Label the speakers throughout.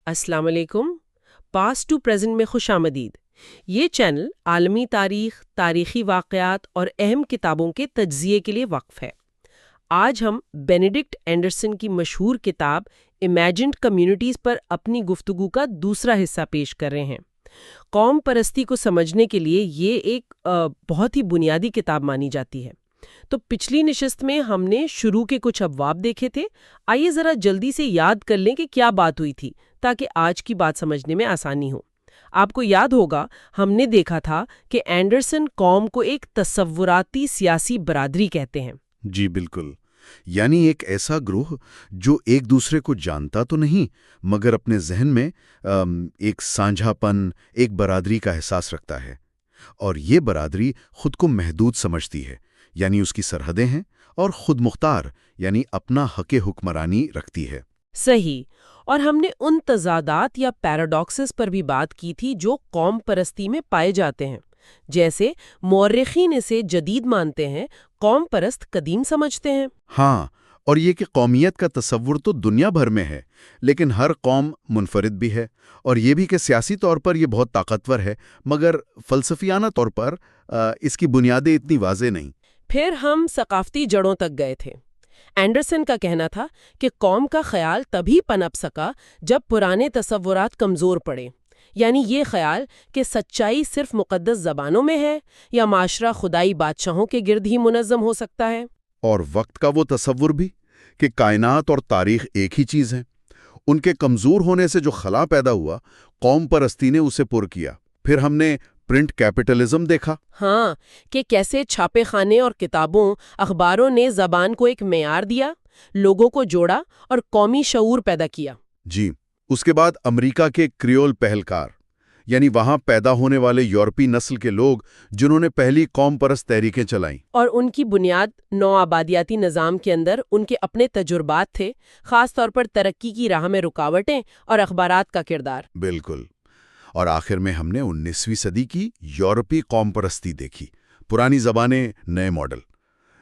Speaker 1: السلام علیکم۔ Past to present میں خوش آمدید۔ یہ چینل عالمی تاریخ، تاریخی واقعات اور اہم کتابوں کے تجزیے کے لیے وقف ہے۔ آج ہم بینیڈکٹ اینڈرسن کی مشہور کتاب امیجنڈ کمیونٹیز پر اپنی گفتگو کا دوسرا حصہ پیش کر رہے ہیں۔ قوم پرستی کو سمجھنے کے لیے یہ ایک بہت ہی بنیادی کتاب مانی جاتی ہے۔ تو پچھلی نشست میں ہم نے شروع کے کچھ ابواب دیکھے تھے۔ آئیے ذرا جلدی سے یاد کر لیں کہ کیا بات ہوئی تھی تاکہ آج کی بات سمجھنے میں آسانی ہو۔ آپ کو یاد ہوگا ہم نے دیکھا تھا کہ اینڈرسن قوم کو ایک تصوراتی سیاسی برادری کہتے ہیں۔
Speaker 2: جی بالکل، یعنی ایک ایسا گروہ جو ایک دوسرے کو جانتا تو نہیں مگر اپنے ذہن میں ایک سانجھا پن، ایک برادری کا احساس رکھتا ہے، اور یہ برادری خود کو محدود سمجھتی ہے، یعنی اس کی سرحدیں ہیں، اور خود مختار یعنی اپنا حق حکمرانی رکھتی ہے۔
Speaker 1: صحیح، اور ہم نے ان تضادات یا پیراڈاکسز پر بھی بات کی تھی جو قوم پرستی میں پائے جاتے ہیں، جیسے مورخین اسے جدید مانتے ہیں، قوم پرست قدیم سمجھتے ہیں۔
Speaker 2: ہاں، اور یہ کہ قومیت کا تصور تو دنیا بھر میں ہے، لیکن ہر قوم منفرد بھی ہے، اور یہ بھی کہ سیاسی طور پر یہ بہت طاقتور ہے مگر فلسفیانہ طور پر اس کی بنیادیں اتنی واضح نہیں۔
Speaker 1: پھر ہم ثقافتی جڑوں تک گئے تھے۔ اینڈرسن کا کہنا تھا کہ قوم کا خیال تبھی پنپ سکا جب پرانے تصورات کمزور پڑے، یعنی یہ خیال کہ سچائی صرف مقدس زبانوں میں ہے یا معاشرہ خدائی بادشاہوں کے گرد ہی منظم ہو سکتا ہے۔
Speaker 2: اور وقت کا وہ تصور بھی کہ کائنات اور تاریخ ایک ہی چیز ہے، ان کے کمزور ہونے سے جو خلا پیدا ہوا، قوم پرستی نے اسے پر کیا۔ پھر ہم نے پرنٹ کیپٹلزم دیکھا۔
Speaker 1: ہاں، کہ کیسے چھاپے خانے اور کتابوں، اخباروں نے زبان کو ایک معیار دیا، لوگوں کو جوڑا اور قومی شعور پیدا کیا۔
Speaker 2: جی، اس کے بعد امریکہ کے کریول پہلکار، یعنی وہاں پیدا ہونے والے یورپی نسل کے لوگ جنہوں نے پہلی قوم پرست تحریکیں چلائیں،
Speaker 1: اور ان کی بنیاد نو آبادیاتی نظام کے اندر ان کے اپنے تجربات تھے، خاص طور پر ترقی کی راہ میں رکاوٹیں اور اخبارات کا کردار۔
Speaker 2: بالکل۔ اور آخر میں ہم نے 19ویں صدی کی یورپی قوم پرستی دیکھی، پرانی زبانیں، نئے ماڈل۔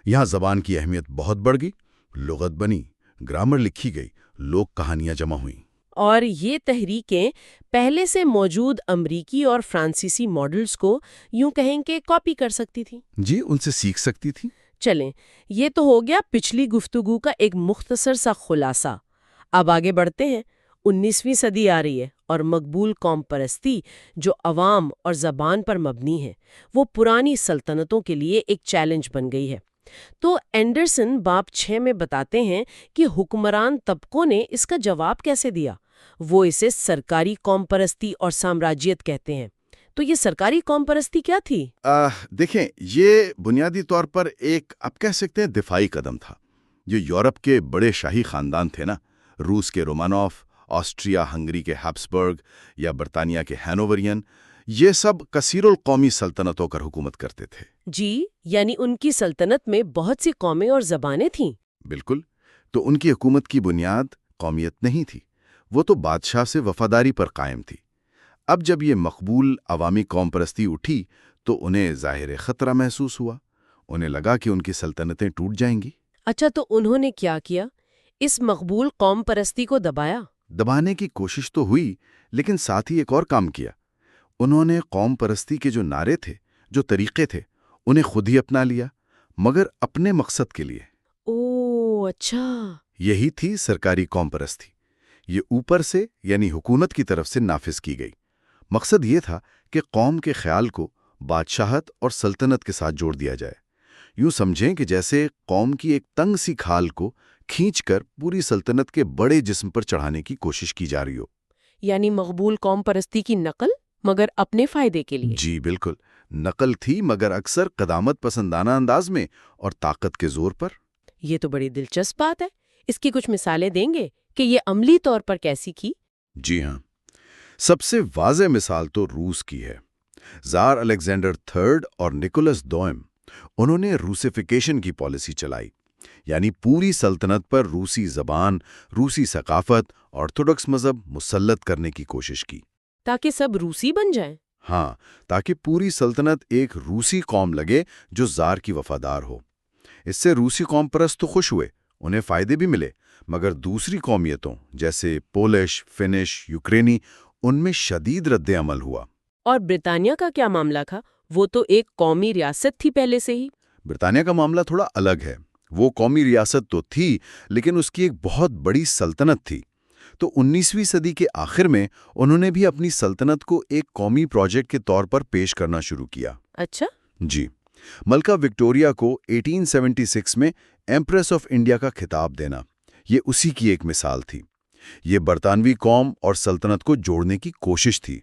Speaker 2: یہاں زبان کی اہمیت بہت بڑھ گئی، لغت بنی، گرامر لکھی گئی، لوک کہانیاں جمع ہوئیں۔
Speaker 1: اور یہ تحریکیں پہلے سے موجود امریکی اور فرانسیسی ماڈلز کو یوں کہیں کہ کاپی کر سکتی تھی۔
Speaker 2: جی، ان سے سیکھ سکتی تھی۔
Speaker 1: چلیں، یہ تو ہو گیا پچھلی گفتگو کا ایک مختصر سا خلاصہ۔ اب آگے بڑھتے ہیں۔ 19ویں صدی آ رہی ہے اور مقبول قوم پرستی جو عوام اور زبان پر مبنی ہے، وہ پرانی سلطنتوں کے لیے ایک چیلنج بن گئی ہے۔ تو اینڈرسن باب 6 میں بتاتے ہیں کہ حکمران طبقوں نے اس کا جواب کیسے دیا۔ وہ اسے سرکاری قوم پرستی اور سامراجیت کہتے ہیں۔ تو یہ سرکاری قوم پرستی کیا تھی؟
Speaker 2: دیکھیں، یہ بنیادی طور پر ایک آپ کہہ سکتے ہیں دفاعی قدم تھا۔ جو یورپ کے بڑے شاہی خاندان تھے نا، روس کے رومانوف، آسٹریا ہنگری کے ہیبسبرگ یا برطانیہ کے ہینوورین، یہ سب کثیر القومی سلطنتوں پر حکومت کرتے تھے۔
Speaker 1: جی، یعنی ان کی سلطنت میں بہت سی قومیں اور زبانیں تھیں۔
Speaker 2: بالکل، تو ان کی حکومت کی بنیاد قومیت نہیں تھی، وہ تو بادشاہ سے وفاداری پر قائم تھی۔ اب جب یہ مقبول عوامی قوم پرستی اٹھی تو انہیں ظاہر خطرہ محسوس ہوا، انہیں لگا کہ ان کی سلطنتیں ٹوٹ جائیں گی۔
Speaker 1: اچھا، تو انہوں نے کیا کیا؟ اس مقبول قوم پرستی کو دبایا؟
Speaker 2: دبانے کی کوشش تو ہوئی، لیکن ساتھ ہی ایک اور کام کیا۔ انہوں نے قوم پرستی کے جو نعرے تھے، جو طریقے تھے، انہیں خود ہی اپنا لیا، مگر اپنے مقصد کے لیے۔
Speaker 1: اوہ اچھا۔
Speaker 2: یہی تھی سرکاری قوم پرستی۔ یہ اوپر سے یعنی حکومت کی طرف سے نافذ کی گئی۔ مقصد یہ تھا کہ قوم کے خیال کو بادشاہت اور سلطنت کے ساتھ جوڑ دیا جائے۔ یوں سمجھیں کہ جیسے قوم کی ایک تنگ سی کھال کو کھینچ کر پوری سلطنت کے بڑے جسم پر چڑھانے کی کوشش کی جا رہی ہو۔
Speaker 1: یعنی مقبول قوم پرستی کی نقل، مگر اپنے فائدے کے لیے۔
Speaker 2: جی بالکل، نقل تھی مگر اکثر قدامت پسندانہ انداز میں اور طاقت کے زور پر۔
Speaker 1: یہ تو بڑی دلچسپ بات ہے۔ اس کی کچھ مثالیں دیں گے کہ یہ عملی طور پر کیسی کی؟
Speaker 2: جی ہاں، سب سے واضح مثال تو روس کی ہے۔ زار الیگزینڈر تھرڈ اور نکولس دوئم، انہوں نے روسیفیکیشن کی پالیسی چلائی، یعنی پوری سلطنت پر روسی زبان، روسی ثقافت، آرتھوڈکس مذہب مسلط کرنے کی کوشش کی،
Speaker 1: تاکہ سب روسی بن جائیں۔
Speaker 2: ہاں، تاکہ پوری سلطنت ایک روسی قوم لگے جو زار کی وفادار ہو۔ اس سے روسی قوم پرست تو خوش ہوئے، انہیں فائدے بھی ملے، مگر دوسری قومیتوں جیسے پولش، فنش، یوکرینی، ان میں شدید رد عمل ہوا۔
Speaker 1: اور برطانیہ کا کیا معاملہ تھا؟ وہ تو ایک قومی ریاست تھی پہلے سے ہی۔
Speaker 2: برطانیہ کا معاملہ تھوڑا الگ ہے۔ وہ قومی ریاست تو تھی، لیکن اس کی ایک بہت بڑی سلطنت تھی۔ تو 19ویں صدی کے آخر میں انہوں نے بھی اپنی سلطنت کو ایک قومی پروجیکٹ کے طور پر پیش کرنا شروع کیا۔
Speaker 1: اچھا۔
Speaker 2: جی، ملکہ وکٹوریہ کو 1876 میں ایمپریس آف انڈیا کا خطاب دینا، یہ اسی کی ایک مثال تھی۔ یہ برطانوی قوم اور سلطنت کو جوڑنے کی کوشش تھی،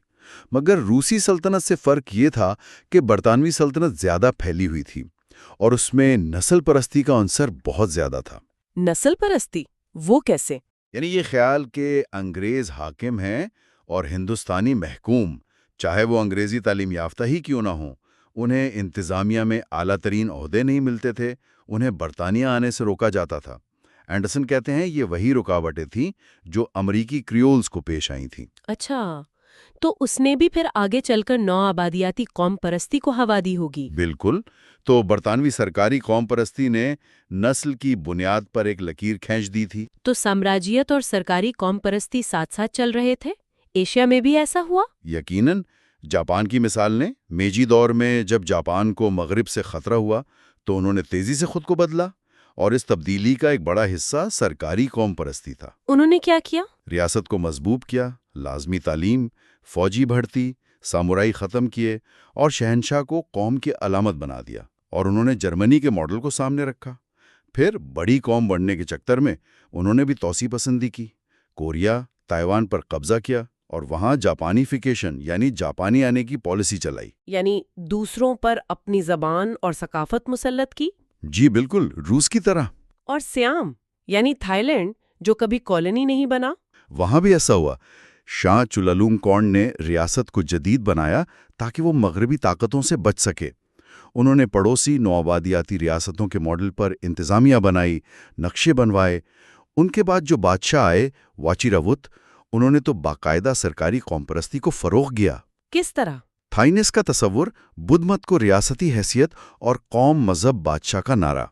Speaker 2: مگر روسی سلطنت سے فرق یہ تھا کہ برطانوی سلطنت زیادہ پھیلی ہوئی تھی اور اس میں نسل پرستی کا عنصر بہت زیادہ تھا۔
Speaker 1: نسل پرستی؟ وہ کیسے؟
Speaker 2: یعنی یہ خیال کہ انگریز حاکم ہیں اور ہندوستانی محکوم، چاہے وہ انگریزی تعلیم یافتہ ہی کیوں نہ ہوں، انہیں انتظامیہ میں اعلیٰ ترین عہدے نہیں ملتے تھے، انہیں برطانیہ آنے سے روکا جاتا تھا۔ اینڈرسن کہتے ہیں یہ وہی رکاوٹیں تھیں جو امریکی کریولز کو پیش آئی تھیں۔
Speaker 1: اچھا، تو اس نے بھی پھر آگے چل کر نو آبادیاتی قوم پرستی کو ہوا دی ہوگی۔
Speaker 2: بالکل، تو برطانوی سرکاری قوم پرستی نے نسل کی بنیاد پر ایک لکیر کھینچ دی تھی۔
Speaker 1: تو سامراجیت اور سرکاری قوم پرستی ساتھ ساتھ چل رہے تھے؟ ایشیا میں بھی ایسا ہوا؟
Speaker 2: یقیناً، جاپان کی مثال نے میجی دور میں جب جاپان کو مغرب سے خطرہ ہوا تو انہوں نے تیزی سے خود کو بدلا، اور اس تبدیلی کا ایک بڑا حصہ سرکاری قوم پرستی تھا۔
Speaker 1: انہوں نے کیا کیا؟
Speaker 2: ریاست کو مضبوط کیا، لازمی تعلیم، فوجی بھرتی، سامورائی ختم کیے، اور شہنشاہ کو قوم کی علامت بنا دیا، اور انہوں نے جرمنی کے ماڈل کو سامنے رکھا۔ پھر بڑی قوم بننے کے چکر میں انہوں نے بھی توسیع پسندی کی، کوریا، تائیوان پر قبضہ کیا، اور وہاں جاپانی فیکیشن یعنی جاپانی آنے کی پالیسی چلائی۔
Speaker 1: یعنی دوسروں پر اپنی زبان اور ثقافت مسلط کی؟
Speaker 2: جی بالکل، روس کی طرح۔
Speaker 1: اور سیام یعنی تھائی لینڈ جو کبھی کالونی نہیں بنا؟
Speaker 2: وہاں بھی ایسا ہوا۔ شاہ چولالونکورن نے ریاست کو جدید بنایا تاکہ وہ مغربی طاقتوں سے بچ سکے۔ انہوں نے پڑوسی نوآبادیاتی ریاستوں کے ماڈل پر انتظامیہ بنائی، نقشے بنوائے۔ ان کے بعد جو بادشاہ آئے، واچیراوت، انہوں نے تو باقاعدہ سرکاری قوم پرستی کو فروغ دیا۔
Speaker 1: کس طرح؟
Speaker 2: تھائنس کا تصور، بدھ مت کو ریاستی حیثیت اور قوم مذہب بادشاہ کا نعرہ،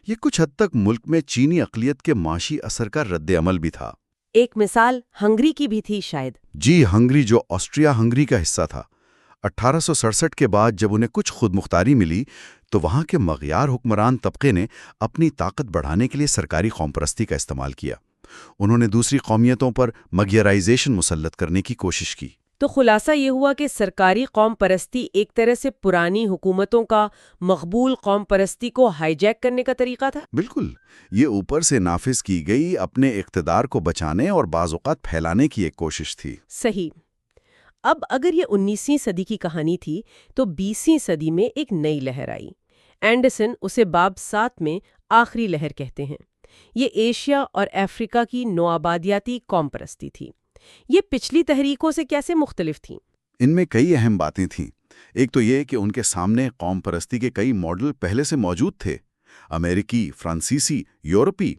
Speaker 2: یہ کچھ حد تک ملک میں چینی اقلیت کے معاشی اثر کا رد عمل بھی تھا۔
Speaker 1: ایک مثال ہنگری کی بھی تھی شاید۔
Speaker 2: جی، ہنگری جو آسٹریا ہنگری کا حصہ تھا۔ 1867 کے بعد جب انہیں کچھ خود مختاری ملی تو وہاں کے مغیار حکمران طبقے نے اپنی طاقت بڑھانے کے لیے سرکاری قوم پرستی کا استعمال کیا۔ انہوں نے دوسری قومیتوں پر مغیرائزیشن مسلط کرنے کی کوشش کی۔
Speaker 1: تو خلاصہ یہ ہوا کہ سرکاری قوم پرستی ایک طرح سے پرانی حکومتوں کا مقبول قوم پرستی کو ہائی جیک کرنے کا طریقہ تھا؟
Speaker 2: بالکل، یہ اوپر سے نافذ کی گئی اپنے اقتدار کو بچانے اور بعض اوقات پھیلانے کی ایک کوشش تھی۔
Speaker 1: صحیح۔ اب اگر یہ 19ویں صدی کی کہانی تھی تو 20ویں صدی میں ایک نئی لہر آئی۔ اینڈرسن اسے باب 7 میں آخری لہر کہتے ہیں۔ یہ ایشیا اور افریقہ کی نوآبادیاتی قوم پرستی تھی۔ یہ پچھلی تحریکوں سے کیسے مختلف تھیں؟
Speaker 2: ان میں کئی اہم باتیں تھیں۔ ایک تو یہ کہ ان کے سامنے قوم پرستی کے کئی ماڈل پہلے سے موجود تھے، امریکی، فرانسیسی، یورپی۔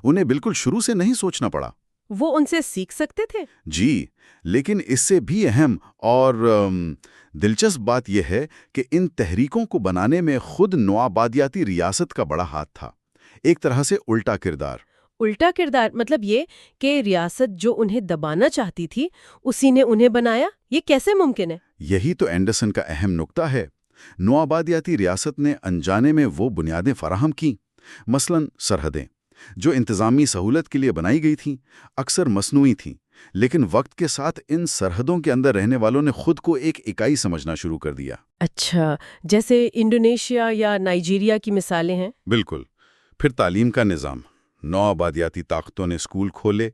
Speaker 2: انہیں بالکل شروع سے نہیں سوچنا پڑا۔
Speaker 1: وہ ان سے سیکھ سکتے تھے؟
Speaker 2: جی، لیکن اس سے بھی اہم اور دلچسپ بات یہ ہے کہ ان تحریکوں کو بنانے میں خود نوآبادیاتی ریاست کا بڑا ہاتھ تھا، ایک طرح سے الٹا کردار۔
Speaker 1: الٹا کردار مطلب یہ کہ ریاست جو انہیں دبانا چاہتی تھی اسی نے انہیں بنایا؟ یہ کیسے ممکن ہے؟
Speaker 2: یہی تو اینڈرسن کا اہم نکتہ ہے۔ نوآبادیاتی ریاست نے انجانے میں وہ بنیادیں فراہم کیں، مثلاً سرحدیں، جو انتظامی سہولت کے لیے بنائی گئی تھیں، اکثر مصنوعی تھیں، لیکن وقت کے ساتھ ان سرحدوں کے اندر رہنے والوں نے خود کو ایک اکائی سمجھنا شروع کر دیا۔
Speaker 1: اچھا، جیسے انڈونیشیا یا نائجیریا کی مثالیں ہیں؟
Speaker 2: بالکل۔ پھر تعلیم کا نظام، نوآبادیاتی طاقتوں نے اسکول کھولے۔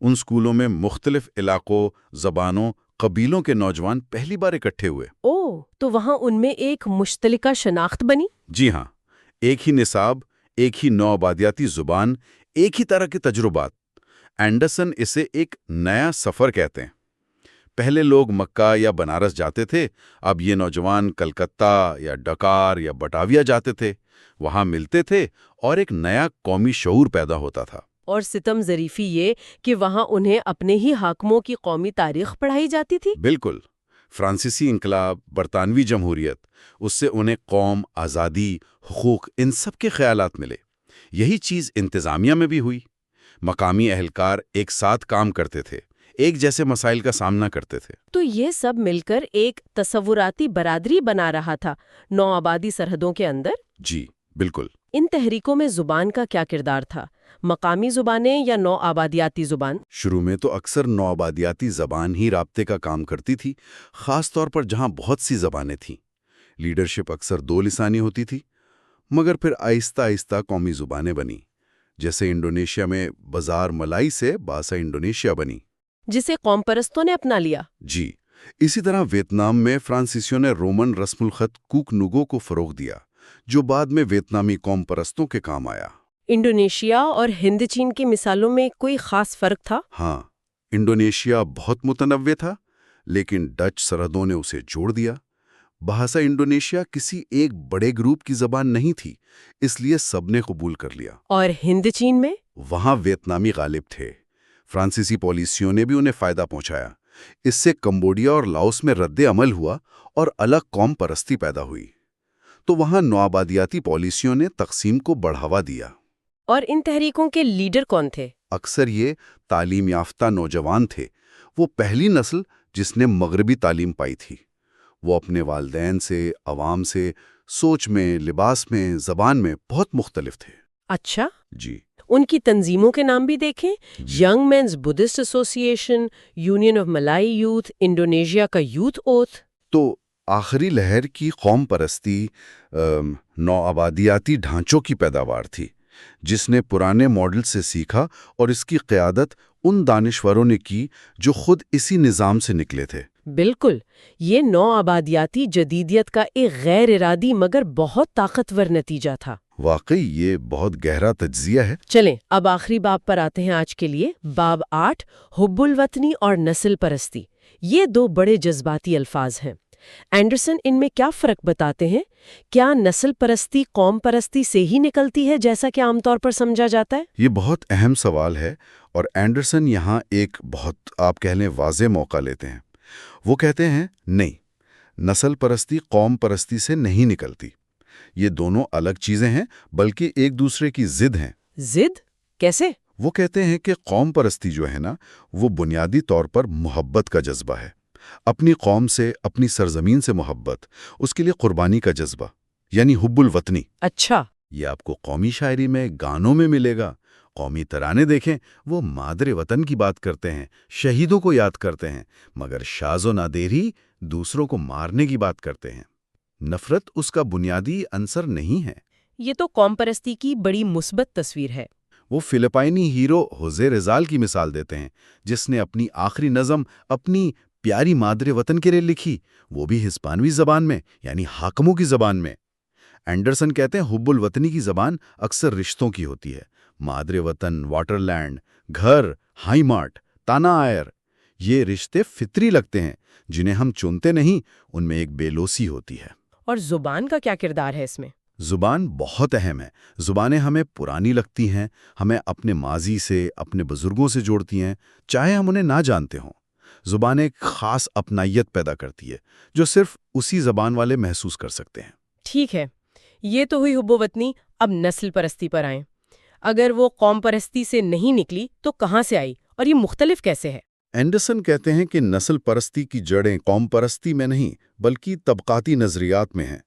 Speaker 2: ان اسکولوں میں مختلف علاقوں، زبانوں، قبیلوں کے نوجوان پہلی بار اکٹھے ہوئے۔
Speaker 1: اوہ، تو وہاں ان میں ایک مشترکہ شناخت بنی؟
Speaker 2: جی ہاں، ایک ہی نصاب، ایک ہی نوآبادیاتی زبان، ایک ہی طرح کے تجربات۔ اینڈرسن اسے ایک نیا سفر کہتے ہیں۔ پہلے لوگ مکہ یا بنارس جاتے تھے، اب یہ نوجوان کلکتہ یا ڈکار یا بٹاویا جاتے تھے، وہاں ملتے تھے اور ایک نیا قومی شعور پیدا ہوتا تھا۔
Speaker 1: اور ستم ظریفی یہ کہ وہاں انہیں اپنے ہی حاکموں کی قومی تاریخ پڑھائی جاتی تھی؟
Speaker 2: بالکل۔ فرانسیسی انقلاب، برطانوی جمہوریت، اس سے انہیں قوم، آزادی، حقوق، ان سب کے خیالات ملے۔ یہی چیز انتظامیہ میں بھی ہوئی۔ مقامی اہلکار ایک ساتھ کام کرتے تھے، ایک جیسے مسائل کا سامنا کرتے تھے۔
Speaker 1: تو یہ سب مل کر ایک تصوراتی برادری بنا رہا تھا نوآبادی سرحدوں کے اندر؟
Speaker 2: جی بالکل۔
Speaker 1: ان تحریکوں میں زبان کا کیا کردار تھا؟ مقامی زبانیں یا نوآبادیاتی زبان؟
Speaker 2: شروع میں تو اکثر نوآبادیاتی زبان ہی رابطے کا کام کرتی تھی، خاص طور پر جہاں بہت سی زبانیں تھیں۔ لیڈرشپ اکثر دو لسانی ہوتی تھی، مگر پھر آہستہ آہستہ قومی زبانیں بنیں، جیسے انڈونیشیا میں بازار ملائی سے باسا انڈونیشیا بنی،
Speaker 1: جسے قوم پرستوں نے اپنا لیا۔
Speaker 2: جی اسی طرح ویتنام میں فرانسیسیوں نے رومن رسم الخط کوک نگو کو فروغ دیا، جو بعد میں ویتنامی قوم پرستوں کے کام آیا۔
Speaker 1: انڈونیشیا اور ہند چین کی مثالوں میں کوئی خاص فرق تھا؟
Speaker 2: ہاں، انڈونیشیا بہت متنوع تھا، لیکن ڈچ سرحدوں نے اسے جوڑ دیا۔ بھاشا انڈونیشیا کسی ایک بڑے گروپ کی زبان نہیں تھی، اس لیے سب نے قبول کر لیا۔
Speaker 1: اور ہند چین میں؟
Speaker 2: وہاں ویتنامی غالب تھے، فرانسیسی پالیسیوں نے بھی انہیں فائدہ پہنچایا۔ اس سے کمبوڈیا اور لاؤس میں رد عمل ہوا اور الگ قوم پرستی پیدا ہوئی۔ تو وہاں نوآبادیاتی پالیسیوں نے تقسیم کو بڑھاوا دیا۔
Speaker 1: اور ان تحریکوں کے لیڈر کون تھے؟
Speaker 2: اکثر یہ تعلیم یافتہ نوجوان تھے، وہ پہلی نسل جس نے مغربی تعلیم پائی تھی۔ وہ اپنے والدین سے، عوام سے، سوچ میں، لباس میں، زبان میں بہت مختلف تھے۔
Speaker 1: اچھا،
Speaker 2: جی
Speaker 1: ان کی تنظیموں کے نام بھی دیکھیں، ینگ مینز بدھسٹ ایسوسی ایشن، union of malai youth, Indonesia کا یوتھ اوتھ۔
Speaker 2: تو آخری لہر کی قوم پرستی نوآبادیاتی ڈھانچوں کی پیداوار تھی، جس نے پرانے ماڈل سے سیکھا، اور اس کی قیادت ان دانشوروں نے کی جو خود اسی نظام سے نکلے تھے۔
Speaker 1: بالکل، یہ نوآبادیاتی جدیدیت کا ایک غیر ارادی مگر بہت طاقتور نتیجہ تھا۔
Speaker 2: واقعی یہ بہت گہرا تجزیہ ہے۔
Speaker 1: چلیں اب آخری باب پر آتے ہیں آج کے لیے، باب 8، حب الوطنی اور نسل پرستی۔ یہ دو بڑے جذباتی الفاظ ہیں۔ اینڈرسن ان میں کیا فرق بتاتے ہیں؟ کیا نسل پرستی قوم پرستی سے ہی نکلتی ہے جیسا کہ عام طور پر سمجھا جاتا ہے؟
Speaker 2: یہ بہت اہم سوال ہے، اور اینڈرسن یہاں ایک بہت آپ کہہ لیں واضح موقع لیتے ہیں۔ وہ کہتے ہیں نہیں، نسل پرستی قوم پرستی سے نہیں نکلتی، یہ دونوں الگ چیزیں ہیں، بلکہ ایک دوسرے کی ضد ہیں۔
Speaker 1: ضد؟ کیسے؟
Speaker 2: وہ کہتے ہیں کہ قوم پرستی جو ہے نا، وہ بنیادی طور پر محبت کا جذبہ ہے، اپنی قوم سے، اپنی سرزمین سے محبت، اس کے لیے قربانی کا جذبہ، یعنی حب الوطنی۔
Speaker 1: اچھا،
Speaker 2: یہ آپ کو قومی شاعری میں، گانوں میں ملے گا۔ قومی ترانے دیکھیں، وہ مادر وطن کی بات کرتے ہیں، شہیدوں کو یاد کرتے ہیں، مگر شاذ و نادر ہی دوسروں کو مارنے کی بات کرتے ہیں۔ نفرت اس کا بنیادی عنصر نہیں ہے۔
Speaker 1: یہ تو قوم پرستی کی بڑی مثبت تصویر ہے۔
Speaker 2: وہ فلپائنی ہیرو ہوزے رزال کی مثال دیتے ہیں، جس نے اپنی آخری نظم اپنی پیاری مادر وطن کے لیے لکھی، وہ بھی ہسپانوی زبان میں، یعنی حاکموں کی زبان میں۔ اینڈرسن کہتے ہیں حب الوطنی کی زبان اکثر رشتوں کی ہوتی ہے، مادر وطن، واٹر لینڈ، گھر، ہائی مارٹ، تانا آئر۔ یہ رشتے فطری لگتے ہیں، جنہیں ہم چنتے نہیں، ان میں ایک بے لوسی ہوتی ہے۔
Speaker 1: اور زبان کا کیا کردار ہے اس میں؟
Speaker 2: زبان بہت اہم ہے۔ زبانیں ہمیں پرانی لگتی ہیں، ہمیں اپنے ماضی سے، اپنے بزرگوں سے جوڑتی ہیں، چاہے ہم انہیں نہ جانتے ہوں۔ زبان ایک خاص اپنائیت پیدا کرتی ہے، جو صرف اسی زبان والے محسوس کر سکتے ہیں۔
Speaker 1: ٹھیک ہے، یہ تو ہوئی حب وطنی۔ اب نسل پرستی پر آئیں۔ اگر وہ قوم پرستی سے نہیں نکلی تو کہاں سے آئی، اور یہ مختلف کیسے ہے؟
Speaker 2: اینڈرسن کہتے ہیں کہ نسل پرستی کی جڑیں قوم پرستی میں نہیں، بلکہ طبقاتی نظریات میں ہیں،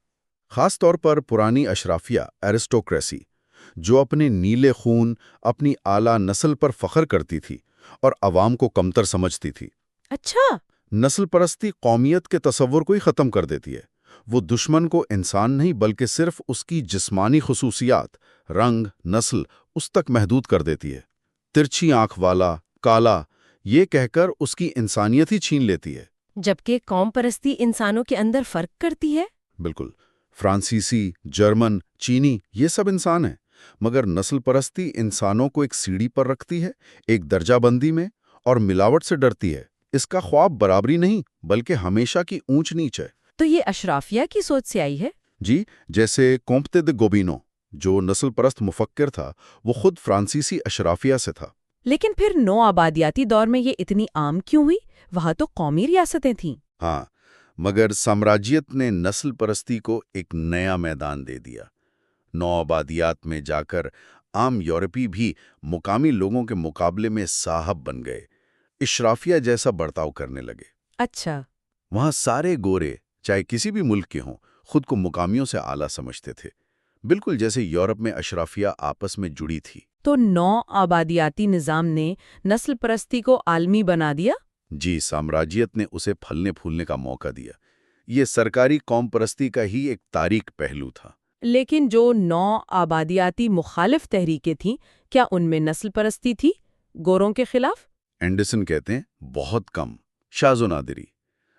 Speaker 2: خاص طور پر پرانی اشرافیہ ایرسٹوکریسی، جو اپنے نیلے خون، اپنی اعلیٰ نسل پر فخر کرتی تھی اور عوام کو کمتر سمجھتی تھی۔
Speaker 1: اچھا،
Speaker 2: نسل پرستی قومیت کے تصور کو ہی ختم کر دیتی ہے۔ وہ دشمن کو انسان نہیں بلکہ صرف اس کی جسمانی خصوصیات، رنگ، نسل، اس تک محدود کر دیتی ہے۔ ترچھی آنکھ والا، کالا، یہ کہہ کر اس کی انسانیت ہی چھین لیتی ہے۔
Speaker 1: جبکہ قوم پرستی انسانوں کے اندر فرق کرتی ہے۔
Speaker 2: بالکل، فرانسیسی، جرمن، چینی، یہ سب انسان ہیں، مگر نسل پرستی انسانوں کو ایک سیڑھی پر رکھتی ہے، ایک درجہ بندی میں، اور ملاوٹ سے ڈرتی ہے۔ اس کا خواب برابری نہیں بلکہ ہمیشہ کی اونچ نیچ ہے۔
Speaker 1: تو یہ اشرافیہ کی سوچ سے آئی ہے؟
Speaker 2: جی، جیسے کومتے دے گوبینو، جو نسل پرست مفکر تھا، وہ خود فرانسیسی اشرافیہ سے تھا۔
Speaker 1: لیکن پھر نو آبادیاتی دور میں یہ اتنی عام کیوں ہوئی؟ وہاں تو قومی ریاستیں تھیں۔
Speaker 2: ہاں، مگر سامراجیت نے نسل پرستی کو ایک نیا میدان دے دیا۔ نو آبادیات میں جا کر عام یورپی بھی مقامی لوگوں کے مقابلے میں صاحب بن گئے، اشرافیہ جیسا برتاؤ کرنے لگے۔
Speaker 1: اچھا۔
Speaker 2: وہاں سارے گورے، چاہے کسی بھی ملک کے ہوں، خود کو مقامیوں سے اعلیٰ سمجھتے تھے، بالکل جیسے یورپ میں اشرافیہ آپس میں جڑی تھی۔
Speaker 1: تو نو آبادیاتی نظام نے نسل پرستی کو عالمی بنا دیا؟
Speaker 2: جی، سامراجیت نے اسے پھلنے پھولنے کا موقع دیا۔ یہ سرکاری قوم پرستی کا ہی ایک تاریک پہلو تھا۔
Speaker 1: لیکن جو نو آبادیاتی مخالف تحریکیں تھیں، کیا ان میں نسل پرستی تھی گوروں کے خلاف؟
Speaker 2: اینڈرسن کہتے ہیں بہت کم، شاذ و نادری۔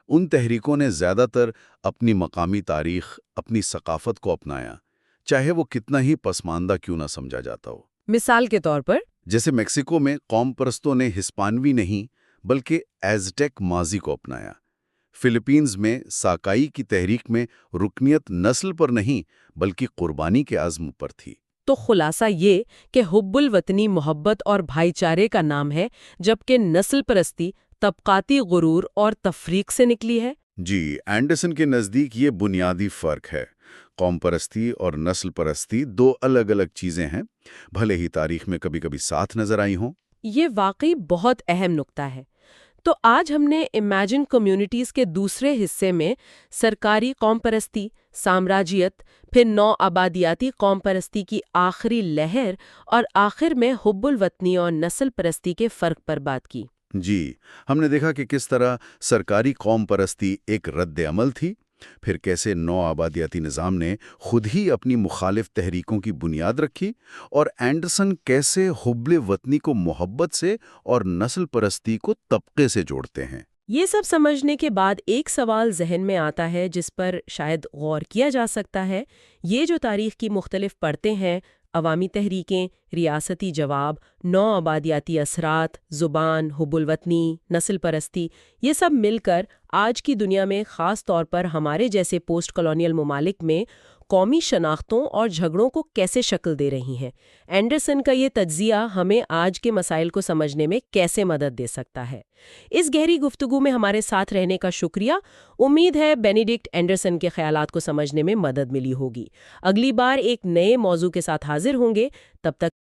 Speaker 2: ان تحریکوں نے زیادہ تر اپنی مقامی تاریخ، اپنی ثقافت کو اپنایا، چاہے وہ کتنا ہی پسماندہ کیوں نہ سمجھا جاتا ہو۔
Speaker 1: مثال کے طور پر
Speaker 2: جیسے میکسیکو میں قوم پرستوں نے ہسپانوی نہیں بلکہ ایزٹیک ماضی کو اپنایا۔ فلپینز میں ساکائی کی تحریک میں رکنیت نسل پر نہیں بلکہ قربانی کے عزم پر تھی۔
Speaker 1: تو خلاصہ یہ کہ حب الوطنی محبت اور بھائی چارے کا نام ہے، جبکہ نسل پرستی طبقاتی غرور اور تفریق سے نکلی ہے۔
Speaker 2: جی، اینڈرسن کے نزدیک یہ بنیادی فرق ہے۔ قوم پرستی اور نسل پرستی دو الگ الگ چیزیں ہیں، بھلے ہی تاریخ میں کبھی کبھی ساتھ نظر آئی ہوں۔
Speaker 1: یہ واقعی بہت اہم نکتہ ہے۔ تو آج ہم نے امیجن کمیونٹیز کے دوسرے حصے میں سرکاری قوم پرستی، سامراجیت، پھر نو آبادیاتی قوم پرستی کی آخری لہر اور آخر میں حب الوطنی اور نسل پرستی کے فرق پر بات کی۔
Speaker 2: جی، ہم نے دیکھا کہ کس طرح سرکاری قوم پرستی ایک رد عمل تھی، پھر کیسے نو آبادیاتی نظام نے خود ہی اپنی مخالف تحریکوں کی بنیاد رکھی، اور اینڈرسن کیسے حب وطنی کو محبت سے اور نسل پرستی کو طبقے سے جوڑتے ہیں۔
Speaker 1: یہ سب سمجھنے کے بعد ایک سوال ذہن میں آتا ہے جس پر شاید غور کیا جا سکتا ہے۔ یہ جو تاریخ کی مختلف پرتیں ہیں، عوامی تحریکیں، ریاستی جواب، نو آبادیاتی اثرات، زبان، حب الوطنی، نسل پرستی، یہ سب مل کر آج کی دنیا میں خاص طور پر ہمارے جیسے پوسٹ کالونیل ممالک میں قومی شناختوں اور جھگڑوں کو کیسے شکل دے رہی ہیں۔ اینڈرسن کا یہ تجزیہ ہمیں آج کے مسائل کو سمجھنے میں کیسے مدد دے سکتا ہے۔ اس گہری گفتگو میں ہمارے ساتھ رہنے کا شکریہ۔ امید ہے بینیڈکٹ اینڈرسن کے خیالات کو سمجھنے میں مدد ملی ہوگی۔ اگلی بار ایک نئے موضوع کے ساتھ حاضر ہوں گے، تب تک